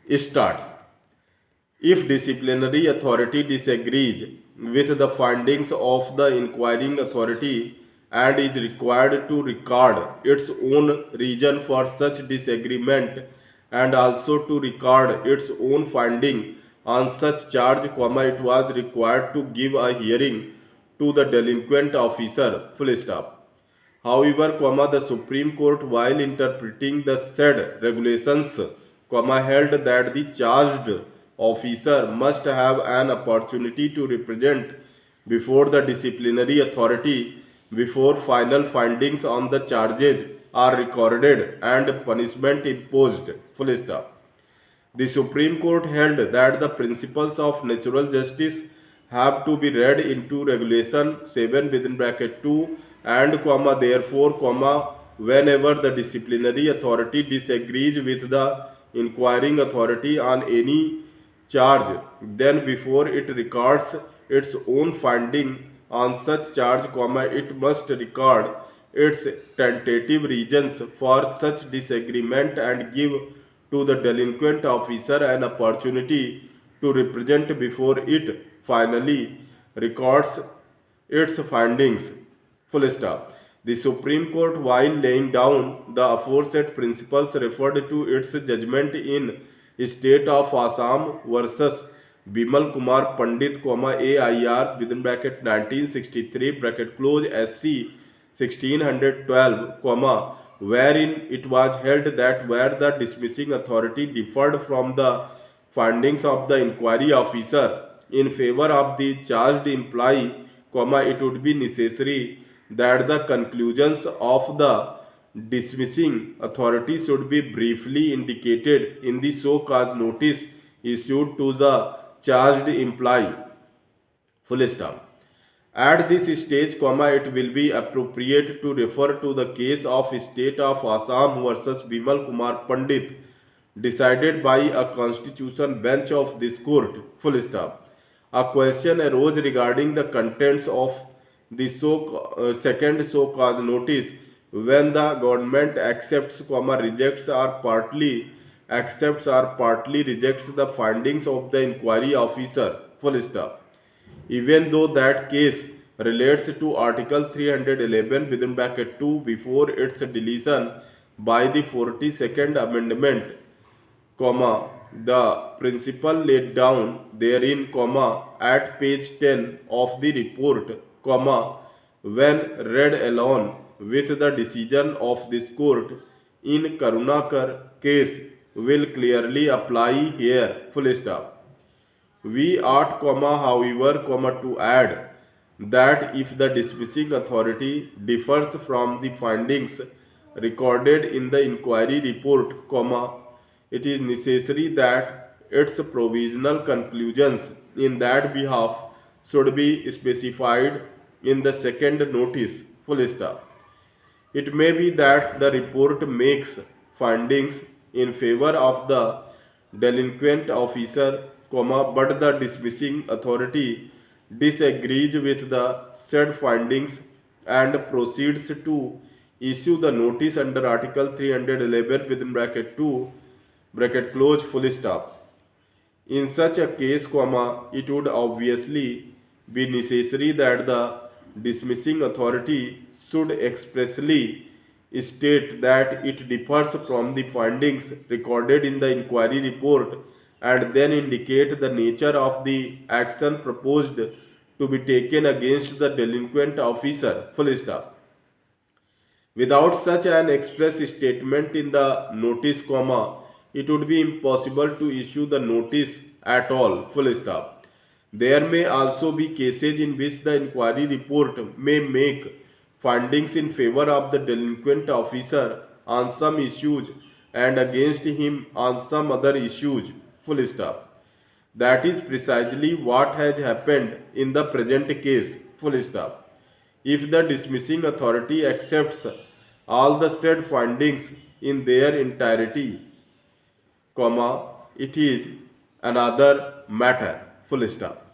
Start. If disciplinary authority disagrees with the findings of the inquiring authority and is required to record its own reason for such disagreement and also to record its own finding on such charge, it was required to give a hearing to the delinquent officer. Full stop. However, the Supreme Court, while interpreting the said regulations, held that the charged officer must have an opportunity to represent before the disciplinary authority before final findings on the charges are recorded and punishment imposed. Full stop. The Supreme Court held that the principles of natural justice have to be read into regulation 7 within bracket 2 and therefore whenever the disciplinary authority disagrees with the inquiring authority on any charge, then before it records its own finding on such charge, it must record its tentative reasons for such disagreement and give to the delinquent officer an opportunity to represent before it finally records its findings. Full stop. The Supreme Court, while laying down the aforesaid principles, referred to its judgment in State of Assam versus Bimal Kumar Pandit, AIR within bracket 1963 bracket close SC 1612, wherein it was held that where the dismissing authority differed from the findings of the inquiry officer in favor of the charged employee, it would be necessary that the conclusions of the dismissing authority should be briefly indicated in the show cause notice issued to the charged employee. Full stop. At this stage, it will be appropriate to refer to the case of State of Assam versus Bimal Kumar Pandit, decided by a constitution bench of this court. Full stop. A question arose regarding the contents of the second so cause notice when the government accepts, rejects or partly accepts or partly rejects the findings of the inquiry officer. Full stop. Even though that case relates to Article 311 within bracket 2 before its deletion by the 42nd Amendment, the principle laid down therein, at page 10 of the report, when read along with the decision of this court in Karunakar case will clearly apply here. Full stop. We ought, however, to add that if the dismissing authority differs from the findings recorded in the inquiry report, it is necessary that its provisional conclusions in that behalf should be specified in the second notice. Full stop. It may be that the report makes findings in favor of the delinquent officer, but the dismissing authority disagrees with the said findings and proceeds to issue the notice under Article 311 within bracket 2 bracket close. Full stop. In such a case, it would obviously be necessary that the dismissing authority should expressly state that it differs from the findings recorded in the inquiry report and then indicate the nature of the action proposed to be taken against the delinquent officer. Full stop. Without such an express statement in the notice, it would be impossible to issue the notice at all. Full stop. There may also be cases in which the inquiry report may make findings in favor of the delinquent officer on some issues and against him on some other issues. Full stop. That is precisely what has happened in the present case. Full stop. If the dismissing authority accepts all the said findings in their entirety, it is another matter. Full stop.